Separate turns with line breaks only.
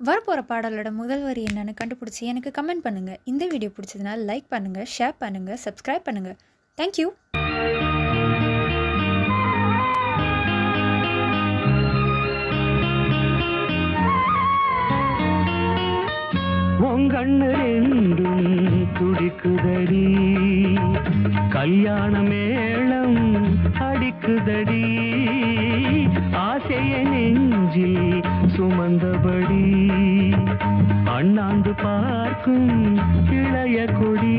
வரப்போகிற பாடலோட முதல் வரி என்னன்னு கண்டுபிடிச்சி எனக்கு கமெண்ட் பண்ணுங்கள். இந்த வீடியோ பிடிச்சதுனா லைக் பண்ணுங்கள், ஷேர் பண்ணுங்கள், சப்ஸ்கிரைப் பண்ணுங்கள். தேங்க்யூ.
உங்கண்ணு ரெண்டும் துடிக்குதடி, கல்யாண மேளம் அடிக்குதடி, ஆசைய நெஞ்சில் சுமந்தபடி அண்ணாந்து பார்க்கும் இளைய கொடி.